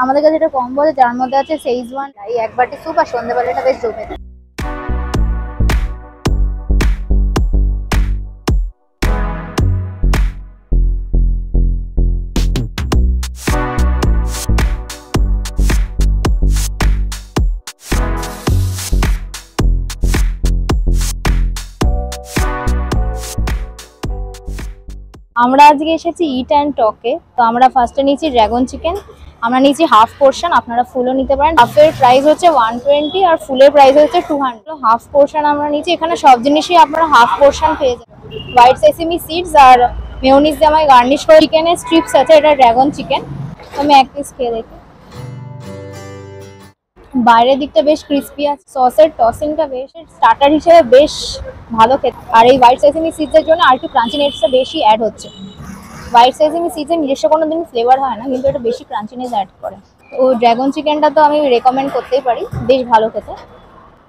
আমাদের কাছে এটা কম্বো আছে যার মধ্যে আছে শেজওয়ান, এই এক বাটি স্যুপ আর সন্ধ্যাবেলাটা বেশ জমে যায়। আমরা আজকে এসেছি ইট অ্যান্ড টকে। তো আমরা ফার্স্টে নিয়েছি ড্রাগন চিকেন, আমরা নিয়েছি হাফ পোর্শন, আপনারা ফুলও নিতে পারেন। হাফের প্রাইস হচ্ছে 120 আর ফুলের প্রাইস হচ্ছে 200। হাফ পোর্শন আমরা নিয়েছি, এখানে সব জিনিসই আপনারা হাফ পোর্শন পেয়ে যাবেন। হোয়াইট সেসিমি সিডস আর মেয়োনিজ দিয়ে আমায় গার্নিশ করে চিকেনের স্ট্রিপস আছে, এটা ড্রাগন চিকেন। তো আমি এক পিস খেয়ে দেখি। বাইরের দিকটা বেশ ক্রিস্পি আছে, সসের টসিংটা বেশ স্টার্টার হিসেবে বেশ ভালো খেতে। আর এই হোয়াইট সেসিমি সিডসের জন্য আর একটু ক্রাঞ্চিনেসটা বেশি অ্যাড হচ্ছে। হোয়াইট সেসিমি সিডসের নিজস্ব কোনো দিন ফ্লেভার হয় না, কিন্তু এটা বেশি ক্রাঞ্চিনেস অ্যাড করে। তো ড্রাগন চিকেনটা তো আমি রেকমেন্ড করতেই পারি, বেশ ভালো খেতে।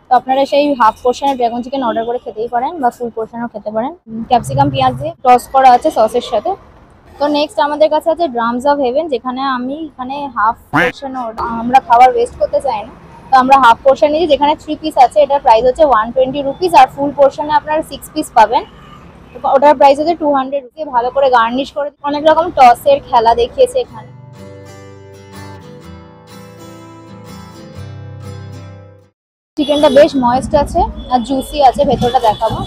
তো আপনারা সেই হাফ পোর্শনের ড্রাগন চিকেন অর্ডার করে খেতেই পারেন বা ফুল পোর্শনও খেতে পারেন। ক্যাপসিকাম পেঁয়াজ দিয়ে টস করা আছে সসের সাথে। তো নেক্সট আমাদের কাছে আছে ড্রামস অফ হেভেন, যেখানে আমি এখানে হাফ পোর্শন, আমরা খাবার ওয়েস্ট করতে চাই না, তো আমরা হাফ পোর্শন নিয়েছি, যেখানে 3 পিস আছে। এটার প্রাইস হচ্ছে 120 রুপিস আর ফুল পোর্শনে আপনারা 6 পিস পাবেন, ওটার প্রাইস হচ্ছে 200 রুপি। ভালো করে গার্নিশ করে অনেক রকম টসের খেলা দেখিয়েছে এখানে। চিকেনটা বেশ ময়েস্ট আছে আর জুসি আছে, ভেতরটা দেখাবো।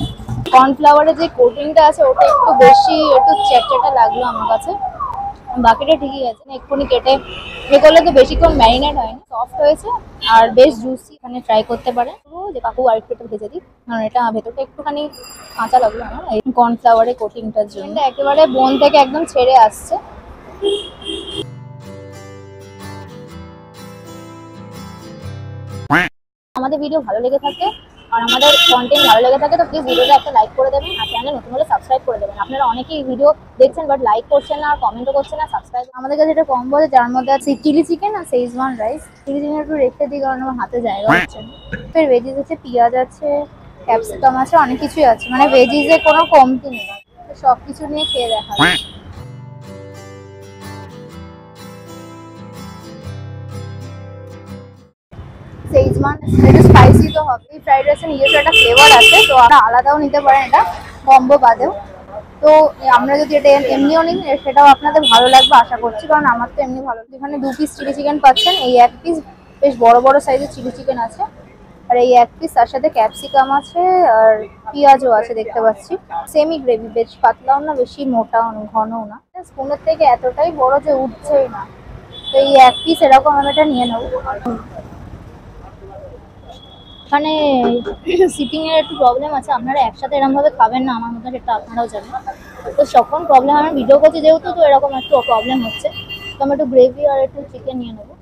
কর্নফ্লাওয়ারের যে কোটিংটা আছে ওটা একটু বেশি, একটু চ্যাটচ্যাটা লাগলো আমার কাছে, বাকিটা ঠিকই আছে। এক্ষুনি কেটে ইয়ে করলে তো বেশিক্ষণ ম্যারিনেট হয়নি, সফট হয়েছে আর বেশ জুসি। এখানে ট্রাই করতে পারেন। যে কাকু আরেকটু একটু ভেজে দিই, কারণ এটা ভেতরটা একটুখানি কাঁচা লাগলো আমার এই কর্নফ্লাওয়ারের কোটিংটার জন্য। একেবারে বোন থেকে একদম ছেড়ে আসছে। আমাদের ভিডিও ভালো লেগে থাকে আর আমাদের কন্টেন্ট ভালো লেগে থাকে তো প্লিজ ভিডিওটা একটা লাইক করে দেবেন আর চ্যানেল নতুন হলে সাবস্ক্রাইব করে দেবেন। আপনারা অনেকেই ভিডিও দেখছেন বাট লাইক করছেন না আর কমেন্টও করছেন না, সাবস্ক্রাইব। আমাদের কাছে এটা কম্বো আছে যার মধ্যে আছে চিলি চিকেন আর শেজওয়ান রাইস। চিলি চিকেন একটু রেখে দিই কারণ আমার হাতে জায়গা হচ্ছে না। ফের ভেজিস আছে, পেঁয়াজ আছে, ক্যাপসিকাম আছে, অনেক কিছুই আছে, মানে ভেজিসে কোনো কমতি নেই। তো সব কিছু নিয়ে খেয়ে দেখা যায়। শেজওয়ান একটু স্পাইসি তো হবেই, ফ্রাইড রাইসের নিজস্ব একটা ফ্লেভার আছে, তো আপনারা আলাদাও নিতে পারেন এটা কম্বো বাদেও। তো আমরা যদি এটা এমনিও নিন সেটাও আপনাদের ভালো লাগবে আশা করছি, কারণ আমার তো এমনি ভালো। এখানে 2 পিস চিলি চিকেন পাচ্ছেন, এই 1 পিস বেশ বড় বড় সাইজের চিলি চিকেন আছে, আর এই 1 পিস তার সাথে ক্যাপসিকাম আছে আর পেঁয়াজও আছে দেখতে পাচ্ছি। সেমি গ্রেভি, বেশ পাতলাও না বেশি মোটাও না ঘনও না, স্পুনের থেকে এতটাই বড় যে উঠছেই না। তো এই 1 পিস এরকম আমি এটা নিয়ে নেবো। এখানে সিটিং এর একটু প্রবলেম আছে, আপনারা একসাথে এরকম ভাবে খাবেন না আমার মতো, সেটা আপনারাও জানেন। তো যখন প্রবলেম আমি ভিডিও করছি যেহেতু, তো এরকম একটু প্রবলেম হচ্ছে। তো আমি একটু গ্রেভি আর একটু চিকেন নিয়ে নেবো।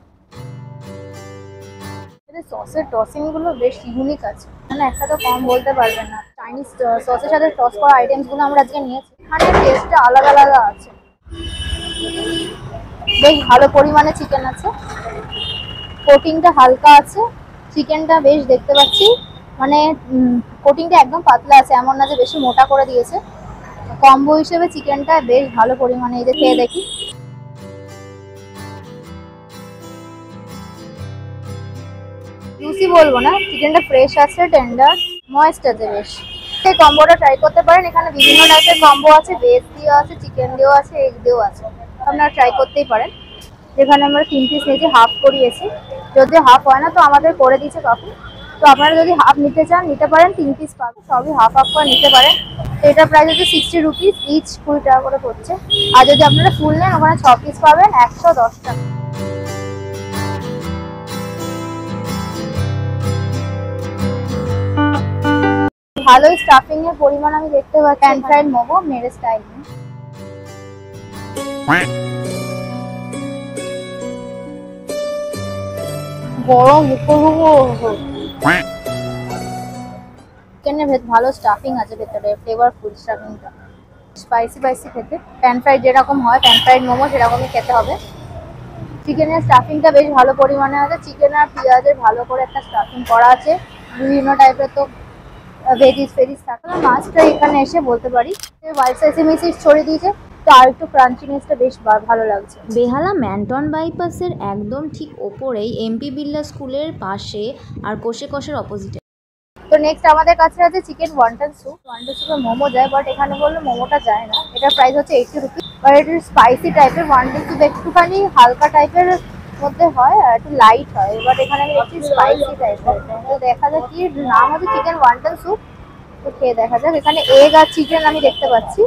সসের টসিং গুলো বেশ ইউনিক আছে, মানে একটা তো কম বলতে পারবেন না। চাইনিজ সসের সাথে টস করা আইটেমস গুলো আমরা আজকে নিয়েছি, এখানে টেস্টটা আলাদা আলাদা আছে। বেশ ভালো পরিমাণে চিকেন আছে, কোটিংটা হালকা আছে, চিকেনটা বেশ দেখতে পাচ্ছি, মানে কোটিংটা একদম পাতলা আছে, এমন না যে বেশি মোটা করে দিয়েছে। কম্বো হিসেবে চিকেনটা বেশ ভালো পরিমাণে, এই যে খেয়ে দেখি। জুসি বলবো না, চিকেনটা ফ্রেশ আছে, টেন্ডার, ময়েস্ট আছে বেশ। এই কম্বোটা ট্রাই করতে পারেন, এখানে বিভিন্ন টাইপের কম্বো আছে, ভেজ দিয়েও আছে, চিকেন দিয়েও আছে, এগ দিয়েও আছে, আপনারা ট্রাই করতেই পারেন। যেখানে আমরা 3 পিস নিয়েছি, হাফ করিয়েছি, যদি হাফ হয় না তো আমাদের করে দিয়েছে কাকু। তো আপনারা যদি হাফ নিতে চান নিতে পারেন, 3 পিস পাবেন, সবই হাফ হাফ করে নিতে পারেন। তো এটার প্রাইস হচ্ছে 60 রুপিস, ইচ 20 টাকা করে পড়ছে। আর যদি আপনারা ফুল নেন ওখানে 6 পিস পাবেন, 110 টাকা। ভালোই স্টাফিং এর পরিমাণ আমি দেখতে পাচ্ছি। প্যান ফ্রাইড মোমো মেরে স্টাইল, গরম চিকেনের ভালো স্টাফিং আছে ভেতরে, ফ্লেভারফুল স্টাফিংটা, স্পাইসি স্পাইসি খেতে। প্যান ফ্রাইড যেরকম হয়, প্যান ফ্রাইড মোমো সেরকমই খেতে হবে। চিকেনের স্টাফিংটা বেশ ভালো পরিমাণে আছে, চিকেন আর পেঁয়াজের ভালো করে একটা স্টাফিং করা আছে, বিভিন্ন টাইপের তো ভেজিস ফেজিস থাকে। মাছটা এখানে এসে বলতে পারি হোয়াইট সেসিমি সিডস ছড়িয়ে দিয়েছে, তো আর একটু ক্রাঞ্চিনেসটা বেশ ভালো লাগছে। বেহালা ম্যান্টন বাইপাসের একদম ঠিক ওপরেই এমপি বিড়লা স্কুলের পাশে আর কোষের অপোজিটে। তো নেক্সট আমাদের কাছে আছে চিকেন ওয়ান্টন স্যুপ। ওয়ান্টন স্যুপে মোমো যায়, বাট এখানে বললে মোমোটা যায় না। এটার প্রাইস হচ্ছে 80 রুপিস। বাট এটা স্পাইসি টাইপের। ওয়ান্টন স্যুপ একটুখানি হালকা টাইপের মধ্যে হয় আর একটু লাইট হয়, বাট এখানে আমি দেখছি স্পাইসি টাইপের। তো দেখা যাক কি নাম হচ্ছে চিকেন ওয়ান্টন স্যুপ। তো খেয়ে দেখা যাক। এখানে এগ আর চিকেন আমি দেখতে পাচ্ছি,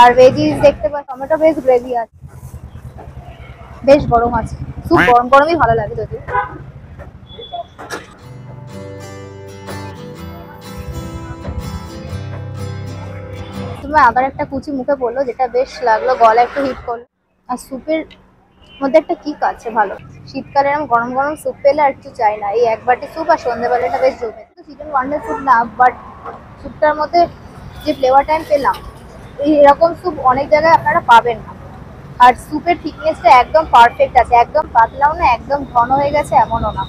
আর ভেজিস দেখতে পাচ্ছি। টমেটো বেশ গ্রেভি আছে, বেশ গরম আছে। স্যুপ গরম গরমই ভালো লাগে যদি। তোমার আবার একটা কুচি মুখে পড়লো, যেটা বেশ লাগলো, গলা একটু হিট করলো। আর স্যুপের মধ্যে একটা কিক আছে ভালো। শীতকালে এরকম গরম গরম স্যুপ পেলে আর কিছু চাই না। এই এক বাটি স্যুপ আর সন্ধ্যেবেলাটা বেশ জমে। চিকেন ওয়ান্ডার স্যুপ না, বাট স্যুপটার মধ্যে যে ফ্লেভারটা আমি পেলাম, এরকম স্যুপ অনেক জায়গায় আপনারা পাবেন না। আর স্যুপের থিকনেসটা একদম পারফেক্ট আছে, একদম পাতলাও না, একদম ঘন হয়ে গেছে এমনও না।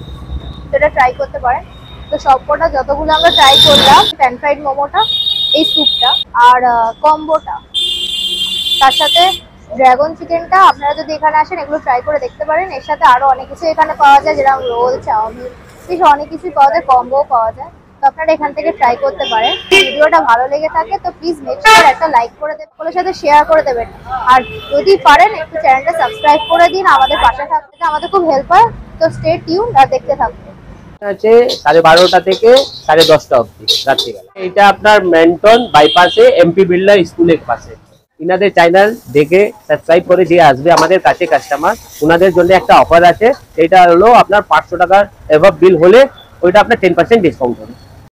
তো এটা ট্রাই করতে পারেন। তো সবকটা যতগুলো আমরা ট্রাই করলাম, প্যান ফ্রাইড মোমোটা, এই স্যুপটা আর কম্বোটা, তার সাথে ড্রাগন চিকেনটা, আপনারা যদি এখানে আসেন এগুলো ট্রাই করে দেখতে পারেন। এর সাথে আরো অনেক কিছু এখানে পাওয়া যায়, যেরকম রোল, চাউমিন, বেশ অনেক কিছুই পাওয়া যায়, কম্বোও পাওয়া যায়। তো আপনারা এখান থেকে ট্রাই করতে পারেন। ভিডিওটা ভালো লেগে থাকে তো প্লিজ মেক শিওর একটা লাইক করে দেবেন, সকলের সাথে শেয়ার করে দেবেন। আর যদি পারেন একটু চ্যানেলটা সাবস্ক্রাইব করে দিন, আমাদের পাশে থাকতে আমাদের খুব হেল্প হয়। তো স্টে টিউনড আর দেখতে থাকুন। আছে 12:30 থেকে 10:30 অবধি রাত্রিবেলা। এটা আপনার ম্যান্টন বাইপাসে এমপি বিড়লা স্কুলের পাশে। ইনাদের চ্যানেল দেখে সাবস্ক্রাইব করে দিয়ে আসবে আমাদের কাছে কাস্টমার, ওনাদের জন্য একটা অফার আছে। এটা হলো আপনার 500 টাকার এভাব বিল হলে ওইটা আপনার 10% ডিসকাউন্ট হবে।